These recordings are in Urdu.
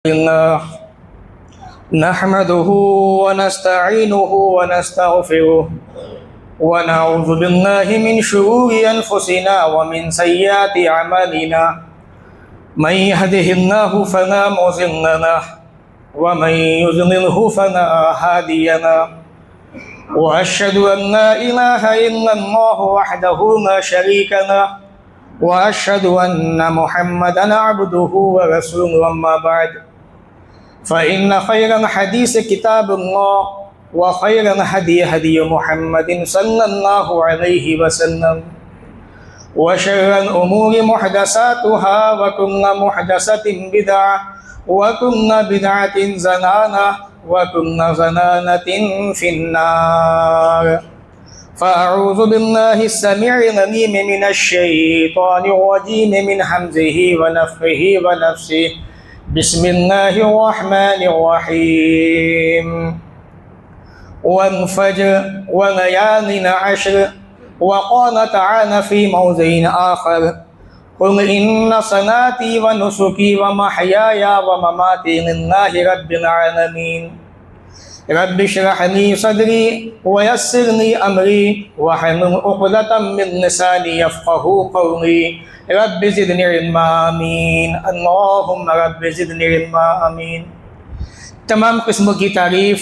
الله نحمده ونستعينه ونستغفره ونعوذ بالله من شرور أنفسنا ومن سيئات أعمالنا من يهده الله فلا مضل له ومن يضلله فلا هادي له وأشهد أن لا إله إلا الله وحده لا شريك له وأشهد أن محمدا عبده ورسوله أما بعد فإن خير الحديث كتاب الله وخير الهدي هدي محمد صلى الله عليه وسلم وشر الأمور محدثاتها وكل محدثة بدعة وكل بدعة ضلالة وكل ضلالة في النار. فأعوذ بالله السميع العليم من الشيطان الرجيم من همزه ونفخه ونفسه. بسم الله الرحمن الرحيم. والفجر وليال عشر. وقال تعالى في موضع آخر: قل إن صلاتي ونسكي ومحياي ومماتي لله رب العالمين. رب اشرح لي صدري ويسر لي أمري واحلل عقدة من لساني يفقهوا قولي. رب زدني علما آمین. اللہم رب زدنی علما آمین. تمام قسموں کی تعریف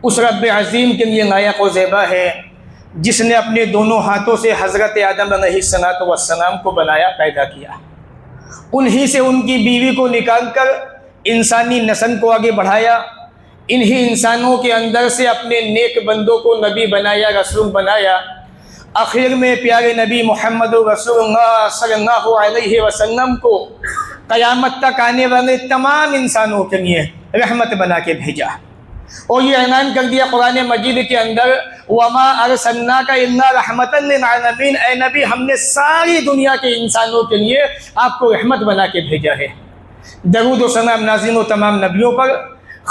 اس رب عظیم کے لیے لائق و زیبا ہے جس نے اپنے دونوں ہاتھوں سے حضرت آدم علیہ السلام کو بنایا، پیدا کیا. انہی سے ان کی بیوی کو نکال کر انسانی نسل کو آگے بڑھایا. انہی انسانوں کے اندر سے اپنے نیک بندوں کو نبی بنایا، رسول بنایا. آخر میں پیارے نبی محمد رسول اللہ صلی اللہ علیہ وسلم کو قیامت تک آنے والے تمام انسانوں کے لیے رحمت بنا کے بھیجا، اور یہ اعلان کر دیا قرآن مجید کے اندر: وَمَا أَرْسَلْنَاكَ إِلَّا رَحْمَةً لِلْعَالَمِينَ. اے نبی، ہم نے ساری دنیا کے انسانوں کے لیے آپ کو رحمت بنا کے بھیجا ہے. درود و سلام نازل و تمام نبیوں پر،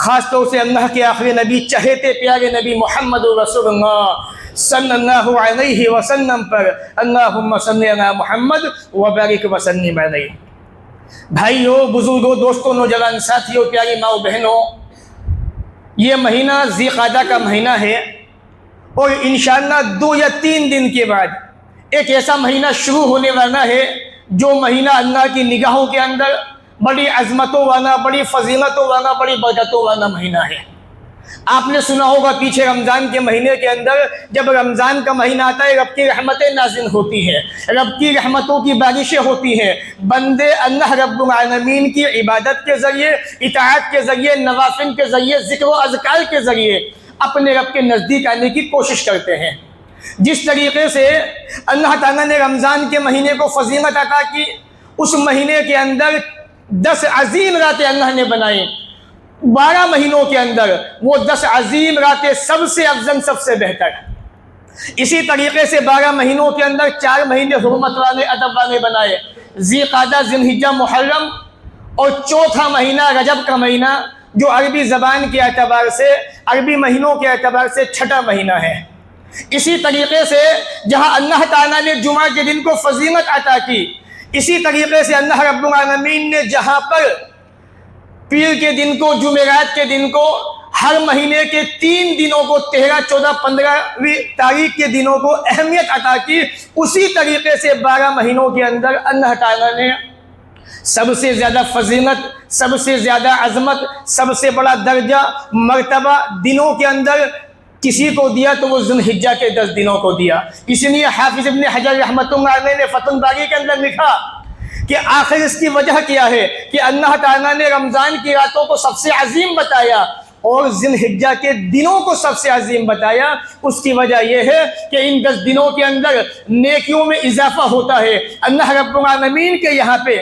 خاص طور سے اللہ کے آخری نبی چہیتے پیارے نبی محمد رسول اللہ صلی اللہ علیہ وسلم پر. اللہم صلی علی محمد وبارک وسلم علیہ. بھائیو، بزرگوں، دوستوں، نوجوان ساتھیوں، پیاری ماؤں بہنوں، یہ مہینہ ذی قعدہ کا مہینہ ہے، اور انشاءاللہ 2 یا 3 دن کے بعد ایک ایسا مہینہ شروع ہونے والا ہے جو مہینہ اللہ کی نگاہوں کے اندر بڑی عظمتوں والا، بڑی فضیلتوں والا، بڑی برکتوں والا مہینہ ہے. آپ نے سنا ہوگا پیچھے رمضان کے مہینے کے اندر جب رمضان کا مہینہ آتا ہے رب کی رحمتیں نازل ہوتی ہیں، رب کی رحمتوں کی بارشیں ہوتی ہیں. بندے اللہ رب العالمین کی عبادت کے ذریعے، اطاعت کے ذریعے، نوافل کے ذریعے، ذکر و اذکار کے ذریعے اپنے رب کے نزدیک آنے کی کوشش کرتے ہیں. جس طریقے سے اللہ تعالیٰ نے رمضان کے مہینے کو فضیلت عطا کی، اس مہینے کے اندر 10 عظیم راتیں اللہ نے بنائیں. 12 مہینوں کے اندر وہ 10 عظیم راتیں سب سے افضل، سب سے بہتر. اسی طریقے سے 12 مہینوں کے اندر 4 مہینے حرمت والے، ادب والے بنائے: ذی قعدہ، ذی الحجہ، محرم، اور چوتھا مہینہ رجب کا مہینہ جو عربی زبان کے اعتبار سے، عربی مہینوں کے اعتبار سے چھٹا مہینہ ہے. اسی طریقے سے جہاں اللہ تعالیٰ نے جمعہ کے دن کو فضیلت عطا کی، اسی طریقے سے اللہ رب العالمین نے جہاں پر پیر کے دن کو، جمعرات کے دن کو، ہر مہینے کے 3 دنوں کو، 13، 14، 15 تاریخ کے دنوں کو اہمیت عطا کی، اسی طریقے سے 12 مہینوں کے اندر اللہ تعالیٰ نے سب سے زیادہ فضیلت، سب سے زیادہ عظمت، سب سے بڑا درجہ، مرتبہ دنوں کے اندر کسی کو دیا تو وہ ذی الحجہ کے 10 دنوں کو دیا. اس لیے حافظ ابن حجر رحمۃ اللہ علیہ نے فتح الباری کے اندر لکھا کہ آخر اس کی وجہ کیا ہے کہ اللہ تعالیٰ نے رمضان کی راتوں کو سب سے عظیم بتایا اور ذی الحجہ کے دنوں کو سب سے عظیم بتایا. اس کی وجہ یہ ہے کہ ان 10 دنوں کے اندر نیکیوں میں اضافہ ہوتا ہے. اللہ رب العالمین کے یہاں پہ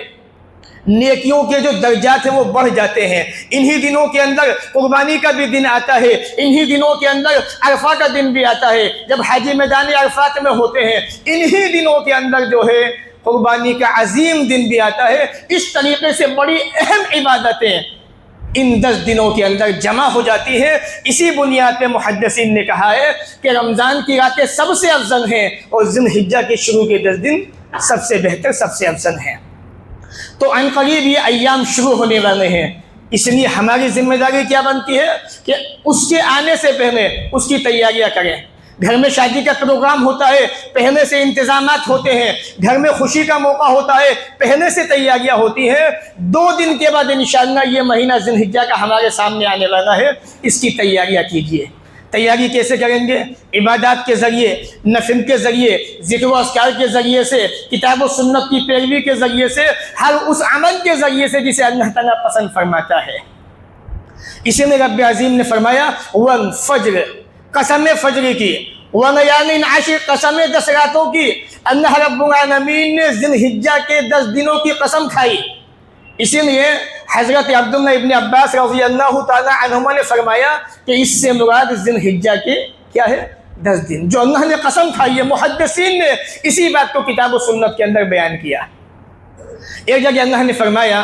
نیکیوں کے جو درجات ہیں وہ بڑھ جاتے ہیں. انہی دنوں کے اندر قربانی کا بھی دن آتا ہے، انہی دنوں کے اندر عرفہ کا دن بھی آتا ہے جب حاجی میدان عرفات میں ہوتے ہیں. انہی دنوں کے اندر جو ہے قربانی کا عظیم دن بھی آتا ہے. اس طریقے سے بڑی اہم عبادتیں ان 10 دنوں کے اندر جمع ہو جاتی ہے. اسی بنیاد پہ محدثین نے کہا ہے کہ رمضان کی راتیں سب سے افضل ہیں اور ذی الحجہ کے شروع کے 10 دن سب سے بہتر، سب سے افضل ہیں. تو عن قریب یہ ایام شروع ہونے والے ہیں. اس لیے ہماری ذمہ داری کیا بنتی ہے کہ اس کے آنے سے پہلے اس کی تیاریاں کریں۔ گھر میں شادی کا پروگرام ہوتا ہے، پہلے سے انتظامات ہوتے ہیں، گھر میں خوشی کا موقع ہوتا ہے، پہلے سے تیاریاں ہوتی ہیں۔ 2 دن کے بعد انشاءاللہ یہ مہینہ ذی الحجہ کا ہمارے سامنے آنے والا ہے، اس کی تیاریاں کیجیے۔ تیاری کیسے کریں گے؟ عبادات کے ذریعے، نفل کے ذریعے، ذکر و اذکار کے ذریعے سے، کتاب و سنت کی پیروی کے ذریعے سے، ہر اس عمل کے ذریعے سے جسے اللہ تعالیٰ پسند فرماتا ہے۔ اسی میں رب عظیم نے فرمایا والفجر، قسم فجر کی، ولیال عشر، قسم 10 راتوں کی۔ اللہ رب العالمین نے ذی الحجہ کے 10 دنوں کی قسم کھائی۔ اسی لیے حضرت عبداللہ ابن عباس رضی اللہ تعالی عنہما نے فرمایا کہ اس سے مراد ذی الحجہ کے کیا ہے؟ 10 دن، جو اللہ نے قسم کھائی ہے۔ محدثین نے اسی بات کو کتاب و سنت کے اندر بیان کیا۔ ایک جگہ اللہ نے فرمایا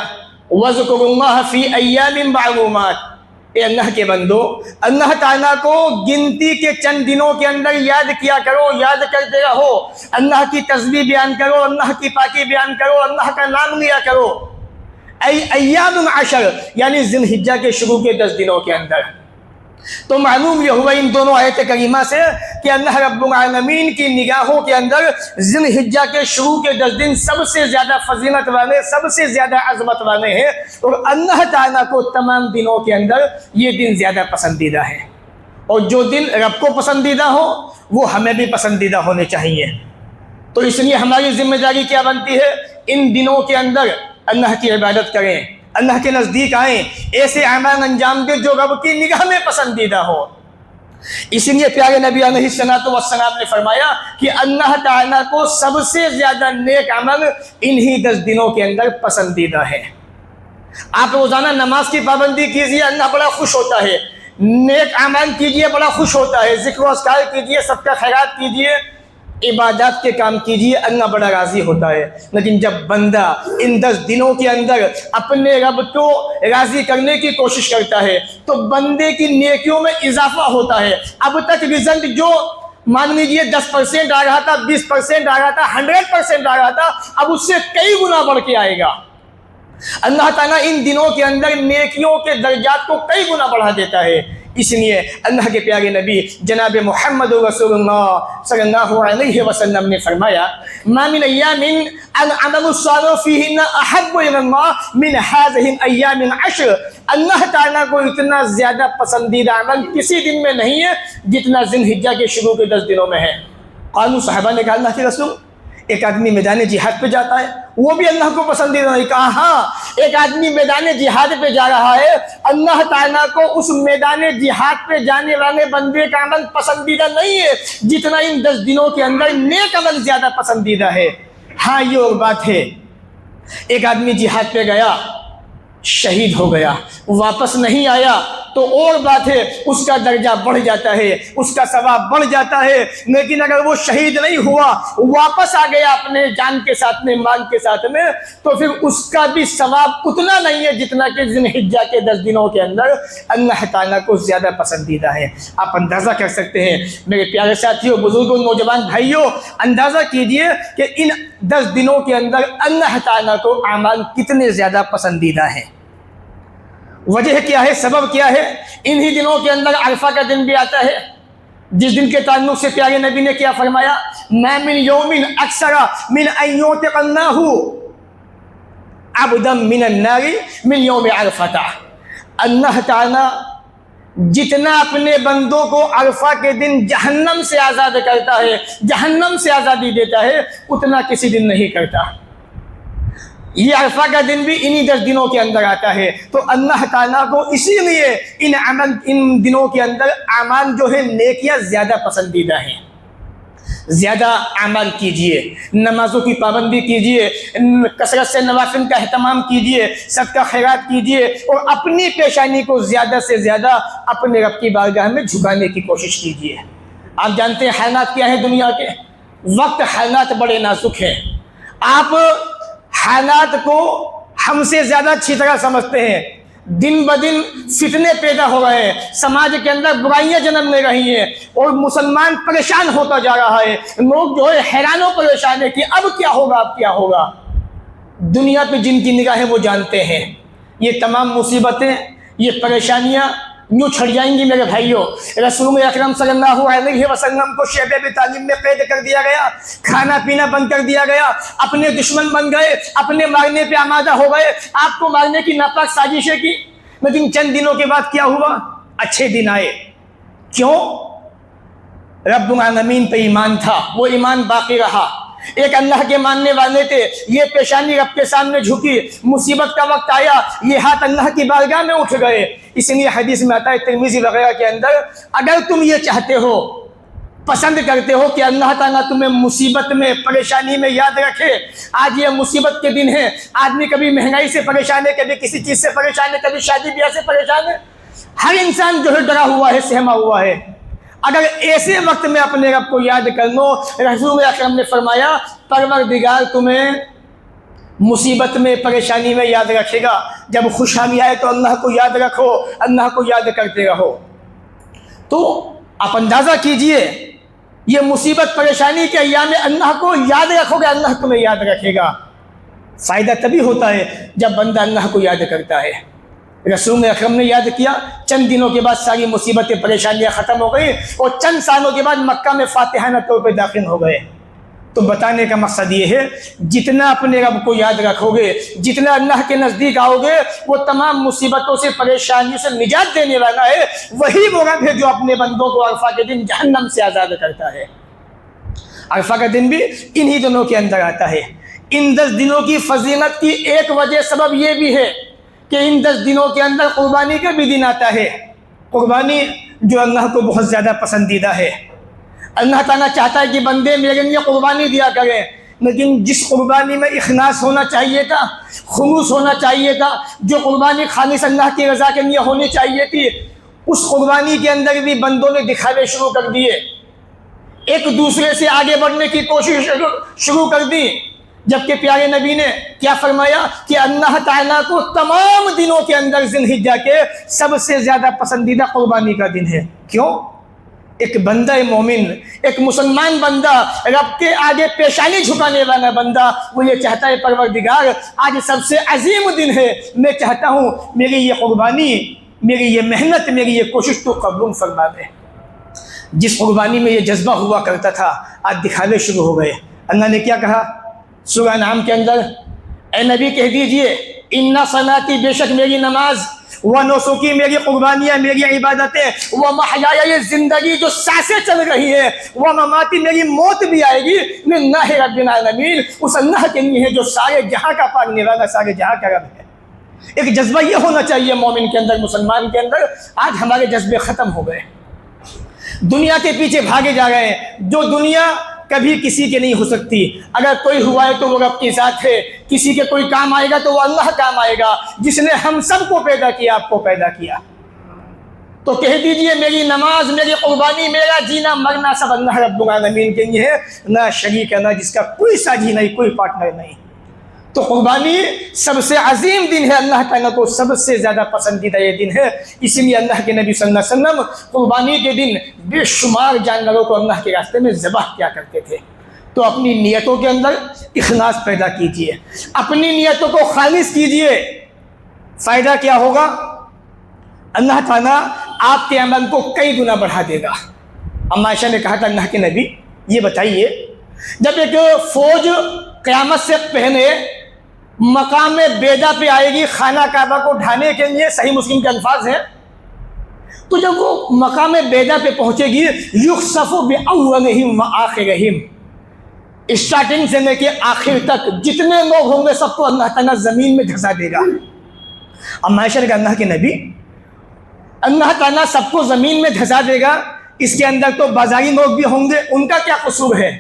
وَاذْكُرُوا اللَّهَ فِي أَيَّامٍ مَّعْلُومَاتٍ، اے اللہ کے بندو، اللہ تعالیٰ کو گنتی کے چند دنوں کے اندر یاد کیا کرو، یاد کرتے رہو، اللہ کی تسبیح بیان کرو، اللہ کی پاکی بیان کرو، اللہ کا نام لیا کرو۔ ایام 10 یعنی ذی الحجہ کے شروع کے 10 دنوں کے اندر۔ تو معلوم یہ ہوا ان دونوں آیت کریمہ سے کہ اللہ رب العالمین کی نگاہوں کے اندر ذی الحجہ کے شروع کے 10 دن سب سے زیادہ فضیلت والے، سب سے زیادہ عظمت والے ہیں، اور اللہ تعالیٰ کو تمام دنوں کے اندر یہ دن زیادہ پسندیدہ ہے۔ اور جو دن رب کو پسندیدہ ہو وہ ہمیں بھی پسندیدہ ہونے چاہیے۔ تو اس لیے ہماری ذمہ داری کیا بنتی ہے؟ ان دنوں کے اندر اللہ کی عبادت کریں، اللہ کے نزدیک آئیں، ایسے اعمال انجام دیں جو رب کی نگاہ میں پسندیدہ ہو۔ اسی لیے پیارے نبی علیہ الصلوۃ والسلام نے فرمایا کہ اللہ تعالیٰ کو سب سے زیادہ نیک عمل انہی 10 دنوں کے اندر پسندیدہ ہے۔ آپ روزانہ نماز کی پابندی کیجیے، اللہ بڑا خوش ہوتا ہے۔ نیک اعمال کیجیے، بڑا خوش ہوتا ہے۔ ذکر و اذکار کیجیے، صدقہ خیرات کیجیے، عبادات کے کام کیجیے، اللہ بڑا راضی ہوتا ہے۔ لیکن جب بندہ ان 10 دنوں کے اندر اپنے رب کو راضی کرنے کی کوشش کرتا ہے تو بندے کی نیکیوں میں اضافہ ہوتا ہے۔ اب تک رزلٹ جو مان لیجیے 10% آ رہا تھا، 20% آ رہا تھا، 100% آ رہا تھا، اب اس سے کئی گنا بڑھ کے آئے گا۔ اللہ تعالیٰ ان دنوں کے اندر نیکیوں کے درجات کو کئی گنا بڑھا دیتا ہے۔ اس لیے اللہ کے پیارے نبی جناب محمد رسول اللہ صلی اللہ علیہ وسلم نے فرمایا ما من ایام العمل الصالح فیہن احب الی اللہ من هذه الايام العشر، اللہ تعالیٰ کو اتنا زیادہ پسندیدہ عمل کسی دن میں نہیں ہے جتنا ذی الحجہ کے شروع کے 10 دنوں میں ہے۔ قالوا صحابہ نے کہا اللہ کے رسول، ایک آدمی میدان جہاد پہ جاتا ہے وہ بھی اللہ کو پسندیدہ نہیں؟ کہا ہاں، ایک آدمی میدان جہاد پہ جا رہا ہے، اللہ تعالیٰ کو اس میدان جہاد پہ جانے والے بندے کا عمل پسندیدہ نہیں ہے جتنا ان 10 دنوں کے اندر نیک عمل زیادہ پسندیدہ ہے۔ ہاں یہ اور بات ہے، ایک آدمی جہاد پہ گیا، شہید ہو گیا، واپس نہیں آیا تو اور بات ہے، اس کا درجہ بڑھ جاتا ہے، اس کا ثواب بڑھ جاتا ہے۔ لیکن اگر وہ شہید نہیں ہوا، واپس آ گیا اپنے جان کے ساتھ میں، مال کے ساتھ میں، تو پھر اس کا بھی ثواب اتنا نہیں ہے جتنا کہ ذی الحجہ کے 10 دنوں کے اندر اللہ تعالیٰ کو زیادہ پسندیدہ ہے۔ آپ اندازہ کر سکتے ہیں میرے پیارے ساتھیوں، بزرگوں، نوجوان بھائیوں، اندازہ کیجئے کہ ان 10 دنوں کے اندر اللہ تعالیٰ کو اعمال کتنے زیادہ پسندیدہ ہیں۔ وجہ کیا ہے؟ سبب کیا ہے؟ انہی دنوں کے اندر عرفہ کا دن بھی آتا ہے، جس دن کے تعلق سے پیارے نبی نے کیا فرمایا؟ ما من یوم اکثر من ان یعتق اللہ عبدا من النار من یوم عرفہ۔ اللہ تعالیٰ جتنا اپنے بندوں کو عرفہ کے دن جہنم سے آزاد کرتا ہے، جہنم سے آزادی دیتا ہے، اتنا کسی دن نہیں کرتا۔ یہ عرفہ کا دن بھی انہی 10 دنوں کے اندر آتا ہے۔ تو اللہ تعالیٰ کو اسی لیے ان دنوں کے اندر اعمال جو ہے نیکیاں زیادہ پسندیدہ ہیں۔ زیادہ اعمال کیجئے، نمازوں کی پابندی کیجئے، کثرت سے نوافل کا اہتمام کیجئے، صدقہ خیرات کیجئے، اور اپنی پیشانی کو زیادہ سے زیادہ اپنے رب کی بارگاہ میں جھکانے کی کوشش کیجئے۔ آپ جانتے ہیں حالات کیا ہیں دنیا کے؟ وقت حالات بڑے نازک ہیں۔ آپ حالات کو ہم سے زیادہ اچھی طرح سمجھتے ہیں۔ دن بدن فتنے پیدا ہو رہے ہیں، سماج کے اندر برائیاں جنم لے رہی ہیں، اور مسلمان پریشان ہوتا جا رہا ہے۔ لوگ جو ہے حیران و پریشان ہے کہ اب کیا ہوگا، اب کیا ہوگا۔ دنیا پہ جن کی نگاہیں وہ جانتے ہیں یہ تمام مصیبتیں، یہ پریشانیاں یوں چھٹ جائیں گی میرے بھائیوں۔ رسول اکرم صلی اللہ علیہ وسلم کو شعبہ ابی طالب میں قید کر دیا گیا، کھانا پینا بند کر دیا گیا، اپنے دشمن بن گئے، اپنے مارنے پہ آمادہ ہو گئے، آپ کو مارنے کی ناپاک سازشیں کی۔ لیکن چند دنوں کے بعد کیا ہوا؟ اچھے دن آئے۔ کیوں؟ رب العالمین پہ ایمان تھا، وہ ایمان باقی رہا، ایک اللہ کے ماننے والے تھے۔ یہ پیشانی رب کے سامنے جھکی، مصیبت کا وقت آیا، یہ ہاتھ اللہ کی بارگاہ میں اٹھ گئے۔ اس لیے حدیث میں آتا ہے ترمذی وغیرہ کے اندر، اگر تم یہ چاہتے ہو، پسند کرتے ہو کہ اللہ تعالیٰ تمہیں مصیبت میں، پریشانی میں یاد رکھے، آج یہ مصیبت کے دن ہیں، آدمی کبھی مہنگائی سے پریشان ہے، کبھی کسی چیز سے پریشان ہے، کبھی شادی بیاہ سے پریشان ہے، ہر انسان جو ہے ڈرا ہوا ہے، سہما ہوا ہے۔ اگر ایسے وقت میں اپنے رب کو یاد کر لو، رسول اکرم نے فرمایا پروردگار تمہیں مصیبت میں، پریشانی میں یاد رکھے گا۔ جب خوشحالی آئے تو اللہ کو یاد رکھو، اللہ کو یاد کرتے رہو۔ تو آپ اندازہ کیجئے، یہ مصیبت پریشانی کے ایام میں اللہ کو یاد رکھو گے، اللہ تمہیں یاد رکھے گا۔ فائدہ تبھی ہوتا ہے جب بندہ اللہ کو یاد کرتا ہے۔ رسول اکرم نے یاد کیا، چند دنوں کے بعد ساری مصیبتیں، پریشانیاں ختم ہو گئی، اور چند سالوں کے بعد مکہ میں فاتحانہ طور پہ داخل ہو گئے۔ تو بتانے کا مقصد یہ ہے، جتنا اپنے رب کو یاد رکھو گے، جتنا اللہ کے نزدیک آؤ گے، وہ تمام مصیبتوں سے، پریشانیوں سے نجات دینے والا ہے۔ وہی وہ رب ہے جو اپنے بندوں کو عرفہ کے دن جہنم سے آزاد کرتا ہے۔ عرفہ کا دن بھی انہی دنوں کے اندر آتا ہے۔ ان 10 دنوں کی فضیلت کی ایک وجہ، سبب یہ بھی ہے کہ ان 10 دنوں کے اندر قربانی کا بھی دن آتا ہے۔ قربانی جو اللہ کو بہت زیادہ پسندیدہ ہے۔ اللہ تعالیٰ چاہتا ہے کہ بندے میرے لیے قربانی دیا کریں، لیکن جس قربانی میں اخلاص ہونا چاہیے تھا، خلوص ہونا چاہیے تھا، جو قربانی خالص اللہ کی رضا کے لیے ہونی چاہیے تھی، اس قربانی کے اندر بھی بندوں نے دکھاوے شروع کر دیے، ایک دوسرے سے آگے بڑھنے کی کوشش شروع کر دی۔ جبکہ پیارے نبی نے کیا فرمایا کہ اللہ تعالیٰ کو تمام دنوں کے اندر ذی الحجہ کے سب سے زیادہ پسندیدہ قربانی کا دن ہے۔ کیوں؟ ایک بندہ مومن، ایک مسلمان بندہ، رب کے آگے پیشانی جھکانے والا بندہ، وہ یہ چاہتا ہے پروردگار آج سب سے عظیم دن ہے، میں چاہتا ہوں میری یہ قربانی، میری یہ محنت، میری یہ کوشش تو قبول فرما دے۔ جس قربانی میں یہ جذبہ ہوا کرتا تھا، آج دکھاوے شروع ہو گئے۔ اللہ نے کیا کہا سورہ انعام کے اندر؟ اے نبی کہہ دیجئے اِنَّ صَلَاتِي، بے شک میری نماز، وَنُسُكِي، میری قربانیاں، میری عبادتیں، وَمَحْيَايَ، یہ زندگی جو سانسیں چل رہی ہے، وَمَمَاتِي، میری موت بھی آئے گی، لِلَّهِ رَبِّ الْعَالَمِينَ، اس اللہ کے لیے ہے جو سارے جہاں کا پالنے والا، سارے جہاں کا رب ہے۔ ایک جذبہ یہ ہونا چاہیے مومن کے اندر، مسلمان کے اندر۔ آج ہمارے جذبے ختم ہو گئے، دنیا کے پیچھے بھاگے جا رہے ہیں۔ جو دنیا کبھی کسی کے نہیں ہو سکتی، اگر کوئی ہوا ہے تو وہ رب کی ذات ہے، کسی کے کوئی کام آئے گا تو وہ اللہ کام آئے گا، جس نے ہم سب کو پیدا کیا، آپ کو پیدا کیا۔ تو کہہ دیجئے میری نماز، میری قربانی، میرا جینا مرنا سب اللہ رب العالمین کے لیے ہے، نہ شریک ہے، نہ جس کا کوئی ساجی نہیں، کوئی پارٹنر نہیں۔ تو قربانی سب سے عظیم دن ہے، اللہ تعالیٰ کو سب سے زیادہ پسندیدہ یہ دن ہے۔ اسی لیے اللہ کے نبی صلی اللہ علیہ وسلم قربانی کے دن بے شمار جانوروں کو اللہ کے راستے میں ذبح کیا کرتے تھے۔ تو اپنی نیتوں کے اندر اخلاص پیدا کیجئے، اپنی نیتوں کو خالص کیجئے۔ فائدہ کیا ہوگا؟ اللہ تعالیٰ آپ کے عمل کو کئی گنا بڑھا دے گا۔ اما عائشہ نے کہا تھا اللہ کے نبی یہ بتائیے، جب ایک فوج قیامت سے پہلے مقام بیدا پہ آئے گی خانہ کعبہ کو ڈھانے کے لیے، صحیح مسلم کے الفاظ ہیں، تو جب وہ مقام بیدا پہ پہنچے گی، یخسف بأولہم وآخرہم، اسٹارٹنگ سے لے کے آخر تک جتنے لوگ ہوں گے سب کو اللہ تعالیٰ زمین میں دھسا دے گا۔ اب عائشہ نے کہا اللہ کے نبی اللہ تعالیٰ سب کو زمین میں دھسا دے گا، اس کے اندر تو بازاری لوگ بھی ہوں گے، ان کا کیا قصور ہے؟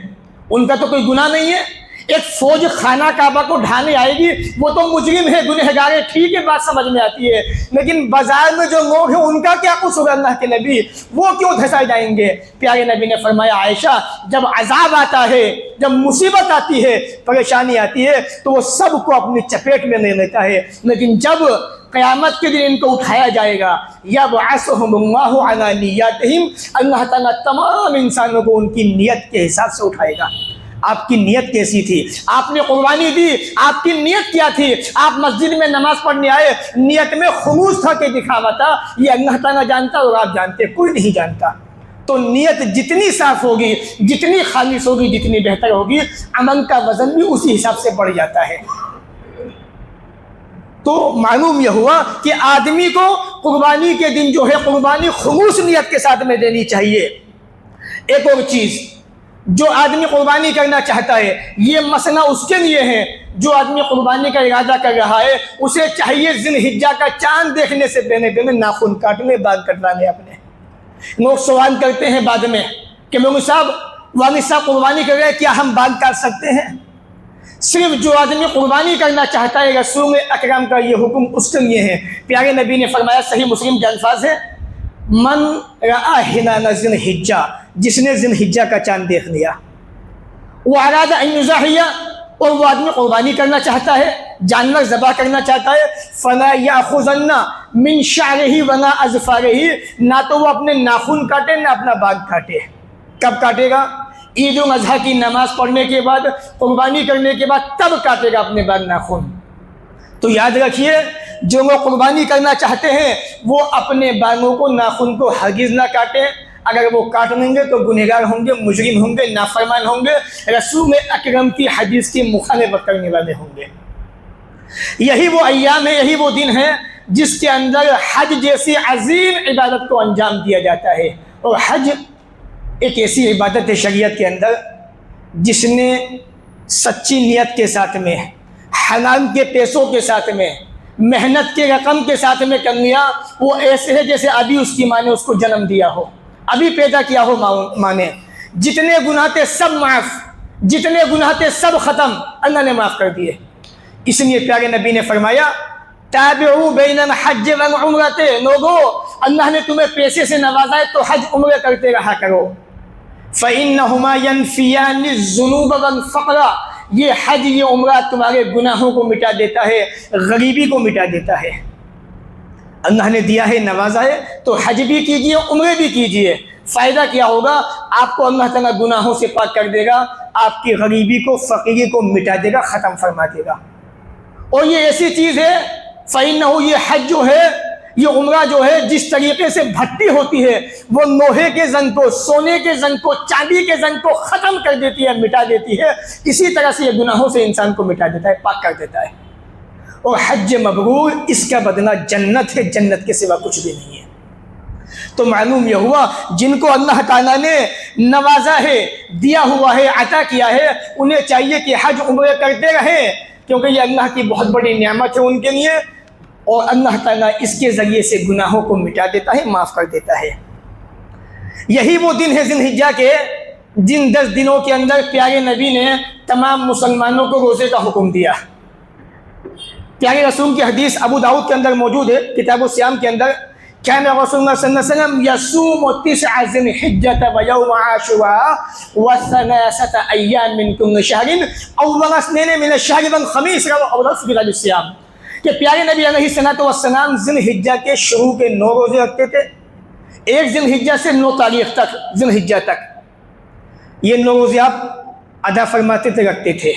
ان کا تو کوئی گناہ نہیں ہے۔ ایک فوج خانہ کعبہ کو ڈھانے آئے گی، وہ تو مجرم ہے، گنہگار ہے، ٹھیک ہے، بات سمجھ میں آتی ہے، لیکن بازار میں جو لوگ ہیں ان کا کیا قصور ہے اللہ کے نبی؟ وہ کیوں دھسائے جائیں گے؟ پیارے نبی نے فرمایا عائشہ جب عذاب آتا ہے، جب مصیبت آتی ہے، پریشانی آتی ہے تو وہ سب کو اپنی چپیٹ میں لے لیتا ہے، لیکن جب قیامت کے دن ان کو اٹھایا جائے گا، یبعثہم اللہ علی نیاتہم، اللہ تعالیٰ تمام انسانوں کو ان کی نیت کے حساب سے اٹھائے گا۔ آپ کی نیت کیسی تھی؟ آپ نے قربانی دی، آپ کی نیت کیا تھی؟ آپ مسجد میں نماز پڑھنے آئے، نیت میں خلوص تھا کہ دکھاوا تھا؟ یہ اللہ تعالیٰ جانتا اور آپ جانتے، کوئی نہیں جانتا۔ تو نیت جتنی صاف ہوگی، جتنی خالص ہوگی، جتنی بہتر ہوگی، عمل کا وزن بھی اسی حساب سے بڑھ جاتا ہے۔ تو معلوم یہ ہوا کہ آدمی کو قربانی کے دن جو ہے قربانی خلوص نیت کے ساتھ میں دینی چاہیے۔ ایک اور چیز، جو آدمی قربانی کرنا چاہتا ہے، یہ مسئلہ اس کے لیے ہے جو آدمی قربانی کا ارادہ کر رہا ہے، اسے چاہیے ذی الحجہ کا چاند دیکھنے سے پہلے ناخن کاٹنے، بال کٹوانے اپنے۔ لوگ سوال کرتے ہیں بعد میں کہ مولوی صاحب، والد صاحب قربانی کر رہے ہیں، کیا ہم بال کاٹ سکتے ہیں؟ صرف جو آدمی قربانی کرنا چاہتا ہے، رسول اکرم کا یہ حکم اس کے لیے ہے۔ پیارے نبی نے فرمایا، صحیح مسلم کے الفاظ ہے، من رأى ہلال ذی الحجہ، جس نے ذی الحجہ کا چاند دیکھ لیا، واراد ان یضحی، اور وہ آدمی قربانی کرنا چاہتا ہے، جانور ذبح کرنا چاہتا ہے، فلا یاخذن من شعرہ ولا اظفارہ، نہ تو وہ اپنے ناخن کاٹے نہ اپنا بال کاٹے۔ کب کاٹے گا؟ عید الاضحیٰ کی نماز پڑھنے کے بعد، قربانی کرنے کے بعد، تب کاٹے گا اپنے بال ناخن۔ تو یاد رکھیے، جو لوگ قربانی کرنا چاہتے ہیں وہ اپنے بالوں کو، ناخن کو ہرگز نہ کاٹیں۔ اگر وہ کاٹ لیں گے تو گنہگار ہوں گے، مجرم ہوں گے، نافرمان ہوں گے، رسول اکرم کی حدیث کی مخالفت کرنے والے ہوں گے۔ یہی وہ ایام ہے، یہی وہ دن ہے جس کے اندر حج جیسی عظیم عبادت کو انجام دیا جاتا ہے۔ اور حج ایک ایسی عبادت ہے شریعت کے اندر جس نے سچی نیت کے ساتھ میں، حلال کے پیسوں کے ساتھ میں، محنت کے رقم کے ساتھ میں کر لیا۔ وہ ایسے ہے جیسے ابھی اس کی ماں نے اس کو جنم دیا ہو، ابھی پیدا کیا ہو ماں نے۔ جتنے گناہ تھے سب معاف، جتنے گناہ تھے سب ختم، اللہ نے معاف کر دیے۔ اس لیے پیارے نبی نے فرمایا، تابعوا بین الحج والعمرۃ، لوگو اللہ نے تمہیں پیسے سے نوازا ہے تو حج عمرے کرتے رہا کرو۔ فإنہما ينفیان الذنوب والفقر، یہ حج، یہ عمرہ تمہارے گناہوں کو مٹا دیتا ہے، غریبی کو مٹا دیتا ہے۔ اللہ نے دیا ہے، نوازا ہے، تو حج بھی کیجئے، عمرے بھی کیجئے۔ فائدہ کیا ہوگا؟ آپ کو اللہ تعالیٰ گناہوں سے پاک کر دے گا، آپ کی غریبی کو، فقیری کو مٹا دے گا، ختم فرما دے گا۔ اور یہ ایسی چیز ہے، فإنہ، یہ حج جو ہے، یہ عمرہ جو ہے، جس طریقے سے بھٹی ہوتی ہے، وہ لوہے کے زنگ کو، سونے کے زنگ کو، چاندی کے زنگ کو ختم کر دیتی ہے، مٹا دیتی ہے، اسی طرح سے یہ گناہوں سے انسان کو مٹا دیتا ہے، پاک کر دیتا ہے۔ اور حج مبرور، اس کا بدلہ جنت ہے، جنت کے سوا کچھ بھی نہیں ہے۔ تو معلوم یہ ہوا، جن کو اللہ تعالیٰ نے نوازا ہے، دیا ہوا ہے، عطا کیا ہے، انہیں چاہیے کہ حج عمرے کرتے رہیں، کیونکہ یہ اللہ کی بہت بڑی نعمت ہے ان کے لیے، اور اللہ تعالیٰ اس کے ذریعے سے گناہوں کو مٹا دیتا ہے، معاف کر دیتا ہے۔ یہی وہ دن ہے ذی الحجہ کے، جن 10 دنوں کے اندر پیارے نبی نے تمام مسلمانوں کو روزے کا حکم دیا۔ پیارے رسول کی حدیث ابو داؤد کے اندر موجود ہے، کتاب الصیام کے اندر، کان رسول اللہ صلی اللہ علیہ وسلم یصوم 9 ذی الحجہ ویوم عاشوراء و3 ایام من کل شہر اول اثنین من الشہر والخمیس رواه افضل الصیام، کہ پیارے نبی علیہ السلام ذی الحجہ کے شروع کے 9 روزے رکھتے تھے، 1 ذی الحجہ سے 9 تاریخ تک، ذی الحجہ تک یہ 9 روزے آپ ادا فرماتے تھے، رکھتے تھے۔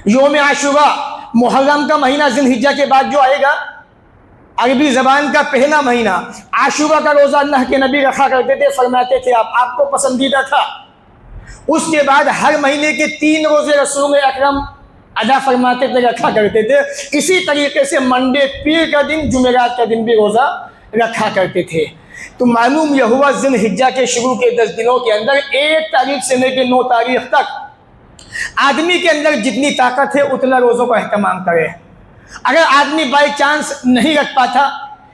یوم عاشوراء، محرم کا مہینہ ذی الحجہ کے بعد جو آئے گا، عربی زبان کا پہلا مہینہ، عاشوراء کا روزہ اللہ کے نبی رکھا کرتے تھے، فرماتے تھے آپ کو پسندیدہ تھا۔ اس کے بعد ہر مہینے کے 3 روزے رسول اکرم ادا فرماتے تھے، رکھا کرتے تھے۔ اسی طریقے سے منڈے، پیر کا دن، جمعرات کا دن بھی روزہ رکھا کرتے تھے۔ تو معلوم یہ ہوا، ذی الحجہ کے شروع کے 10 دنوں کے اندر 1 تاریخ سے لے کے 9 تاریخ تک آدمی کے اندر جتنی طاقت ہے اتنا روزوں کا اہتمام کرے۔ اگر آدمی بائی چانس نہیں رکھ پاتا،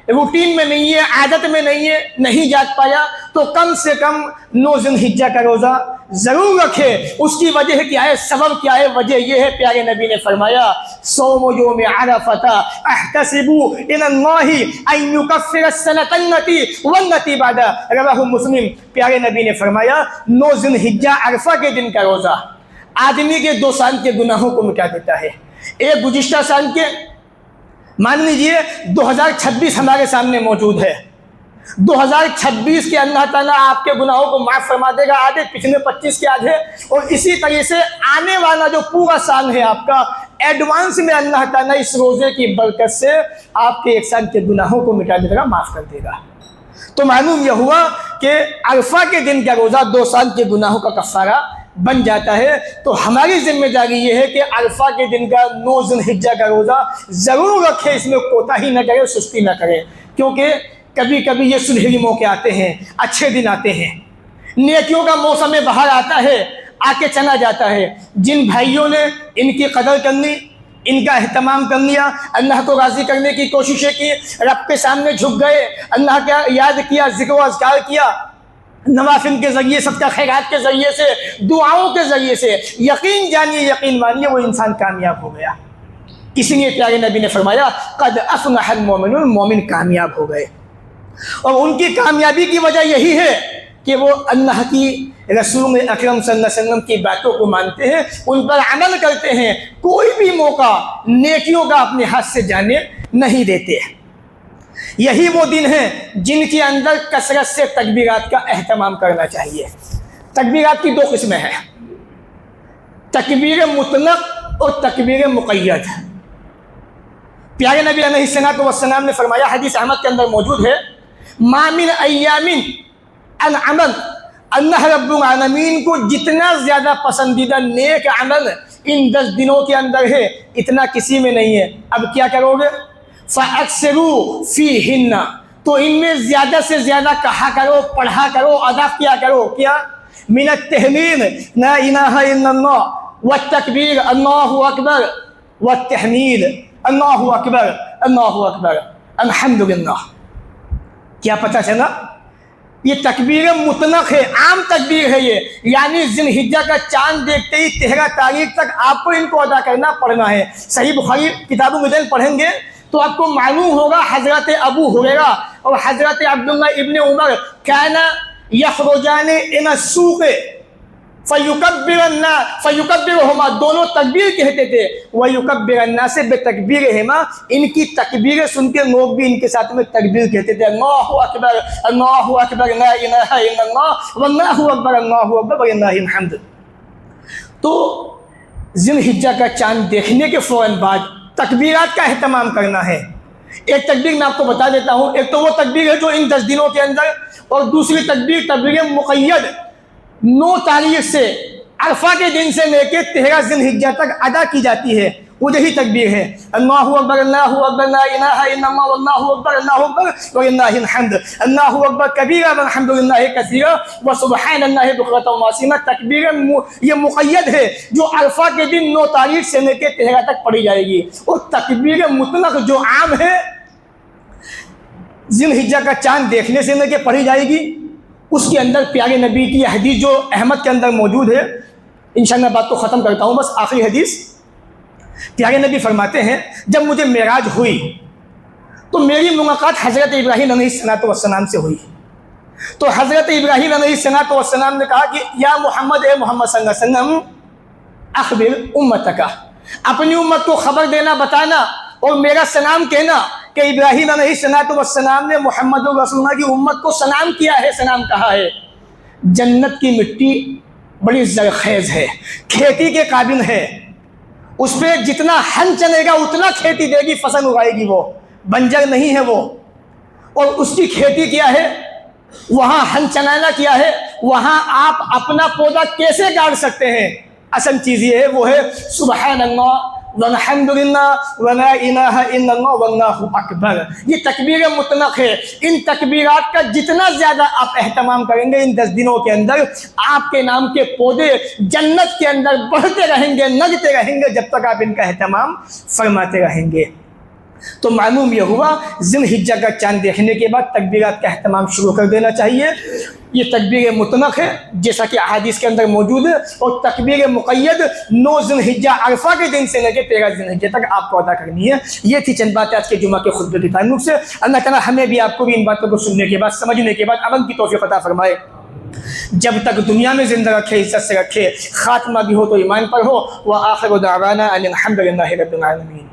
روٹین میں نہیں ہے، عادت میں نہیں ہے، نہیں جاگ پایا، تو کم سے کم 9 ذی الحجہ کا روزہ ضرور رکھے۔ اس کی وجہ کیا ہے؟ سبب کیا ہے؟ وجہ یہ ہے، پیارے نبی نے فرمایا، صوم یوم عرفۃ احتسب الی اللہ ان یکفر السنۃ التی والتی بعدہ، رواہ مسلم۔ پیارے نبی نے فرمایا 9 ذی الحجہ عرفہ کے دن کا روزہ آدمی کے 2 سال کے گناہوں کو مٹا دیتا ہے۔ ایک گزشتہ سال کے، مان لیجئے 2026 ہمارے سامنے موجود ہے، 2026 کے اللہ تعالیٰ آپ کے گناہوں کو معاف فرما دے گا، آدھے پچھلے 25 کے آدھے، اور اسی طرح سے آنے والا جو پورا سال ہے آپ کا ایڈوانس میں اللہ تعالیٰ اس روزے کی برکت سے آپ کے 1 سال کے گناہوں کو مٹا دے گا، معاف کر دے گا۔ تو معلوم یہ ہوا کہ عرفہ کے دن کا روزہ 2 سال کے گناہوں کا کفارہ بن جاتا ہے۔ تو ہماری ذمہ داری یہ ہے کہ عرفہ کے دن کا 9 ذی الحجہ کا روزہ ضرور رکھے، اس میں کوتاہی نہ کرے، سستی نہ کرے، کیونکہ کبھی کبھی یہ سنہری موقع آتے ہیں، اچھے دن آتے ہیں، نیکیوں کا موسم بہار آتا ہے، آ کے چلا جاتا ہے۔ جن بھائیوں نے ان کی قدر کر لی، ان کا اہتمام کر لیا، اللہ کو راضی کرنے کی کوششیں کی، رب کے سامنے جھک گئے، اللہ کا یاد کیا، ذکر و اذکار کیا، نوافل کے ذریعے، صدقہ خیرات کے ذریعے سے، دعاؤں کے ذریعے سے، یقین جانیے، یقین مانیے، وہ انسان کامیاب ہو گیا۔ اسی لیے پیارے نبی نے فرمایا قد افلح المؤمنون، مومن کامیاب ہو گئے، اور ان کی کامیابی کی وجہ یہی ہے کہ وہ اللہ کی رسول اکرم صلی اللہ علیہ وسلم کی باتوں کو مانتے ہیں، ان پر عمل کرتے ہیں، کوئی بھی موقع نیکیوں کا اپنے ہاتھ سے جانے نہیں دیتے۔ یہی وہ دن ہیں جن کے اندر کثرت سے تکبیرات کا اہتمام کرنا چاہیے۔ تکبیرات کی 2 قسمیں ہیں، تکبیر مطلق اور تکبیر مقید۔ پیارے نبی علیہ الصلوۃ والسلام نے فرمایا، حدیث احمد کے اندر موجود ہے، ما من ایام العمل، اللہ رب العالمین کو جتنا زیادہ پسندیدہ نیک عمل ان 10 دنوں کے اندر ہے اتنا کسی میں نہیں ہے۔ اب کیا کرو گے؟ فَأَكْثِرُوا فِيهِنَّ، تو ان میں زیادہ سے زیادہ کہا کرو، پڑھا کرو، ادا کیا کرو۔ کیا؟ من التحلیل لا الہ الا اللہ، والتکبیر اللہ اکبر، والتحمیل اللہ اکبر، اللہ اکبر، الحمدللہ۔ کیا پتہ چلا؟ یہ تکبیر مطلق ہے، عام تکبیر ہے یہ، یعنی ذی الحجہ کا چاند دیکھتے ہی 13 تاریخ تک آپ کو ان کو ادا کرنا پڑنا ہے۔ صحیح بخاری کتاب المدین پڑھیں گے تو آپ کو معلوم ہوگا، حضرت ابو ہریرہ اور حضرت عبداللہ ابن عمر کان یخرجان الی السوق فیکبرہما، دونوں تکبیر کہتے تھے، ویکبر الناس بتکبیرہما، ان کی تکبیریں سن کے لوگ بھی ان کے ساتھ میں تکبیر کہتے تھے، اللہ اکبر، اللہ اکبر، لا الہ الا اللہ، واللہ اکبر، اللہ اکبر، وللہ الحمد۔ تو ذی الحجہ کا چاند دیکھنے کے فوراً بعد تکبیرات کا اہتمام کرنا ہے۔ ایک تکبیر میں آپ کو بتا دیتا ہوں، ایک تو وہ تکبیر ہے جو ان 10 دنوں کے اندر، اور دوسری تکبیر تکبیر مقید 9 تاریخ سے، عرفہ کے دن سے لے کے 13 ذی الحجہ تک ادا کی جاتی ہے۔ وہ یہی تکبیر ہے، اللہ اکبر، اللہ اکبر، لا الہ الا اللہ، واللہ اکبر، اللہ اکبر، وللہ الحمد، اللہ اکبر کبیرہ والحمد للہ کثیرہ، وسبحان اللہ بکرۃ واصیلہ۔ تکبیر یہ مقید ہے جو عرفہ کے دن 9 تاریخ سے لے کے 13 تک پڑھی جائے گی، اور تکبیر مطلق جو عام ہے ذی الحجہ کا چاند دیکھنے سے لے کے پڑھی جائے گی، اس کے اندر پیارے نبی کی حدیث جو احمد کے اندر موجود ہے، انشاءاللہ بات کو ختم کرتا ہوں، بس آخری حدیث۔ پیارے نبی فرماتے ہیں جب مجھے معراج ہوئی تو میری ملاقات حضرت ابراہیم علیہ السلام سے ہوئی، تو حضرت ابراہیم علیہ السلام نے کہا کہ یا محمد، اے محمد صلی اللہ علیہ وسلم، اخبر امتک، اپنی امت کو خبر دینا، بتانا اور میرا سلام کہنا کہ ابراہیم علیہ السلام نے محمد رسول اللہ کی امت کو سلام کیا ہے، سلام کہا ہے۔ جنت کی مٹی بڑی زرخیز ہے، کھیتی کے قابل ہے، اس پہ جتنا ہن چلے گا اتنا کھیتی دے گی، فصل اگائے گی، وہ بنجر نہیں ہے وہ۔ اور اس کی کھیتی کیا ہے؟ وہاں ہن چلانا کیا ہے، وہاں آپ اپنا پودا کیسے گاڑ سکتے ہیں؟ اصل چیز یہ ہے، وہ ہے سبحان اللہ والحمد للہ ولا الہ الا اللہ واللہ اکبر۔ یہ تکبیر مطلق ہے، ان تکبیرات کا جتنا زیادہ آپ اہتمام کریں گے ان 10 دنوں کے اندر، آپ کے نام کے پودے جنت کے اندر بڑھتے رہیں گے، لگتے رہیں گے، جب تک آپ ان کا اہتمام فرماتے رہیں گے۔ تو معلوم یہ ہوا ذی الحجہ کا چاند دیکھنے کے بعد تکبیرات کا اہتمام شروع کر دینا چاہیے۔ یہ تکبیر مطلق ہے جیسا کہ احادیث کے اندر موجود ہے، اور تکبیر مقید 9 ذی الحجہ عرفہ کے دن سے لے کے 13 ذی الحجہ تک آپ کو ادا کرنی ہے۔ یہ تھی چند باتیں آج کے جمعہ کے خطبے کے تعلق سے۔ اللہ تعالیٰ ہمیں بھی آپ کو بھی ان باتوں کو سننے کے بعد، سمجھنے کے بعد عمل کی توفیق عطا فرمائے۔ جب تک دنیا میں زندہ رکھے، عزت سے رکھے، خاتمہ بھی ہو تو ایمان پر ہو۔ وآخر دعوانا ان الحمد للہ رب العالمین۔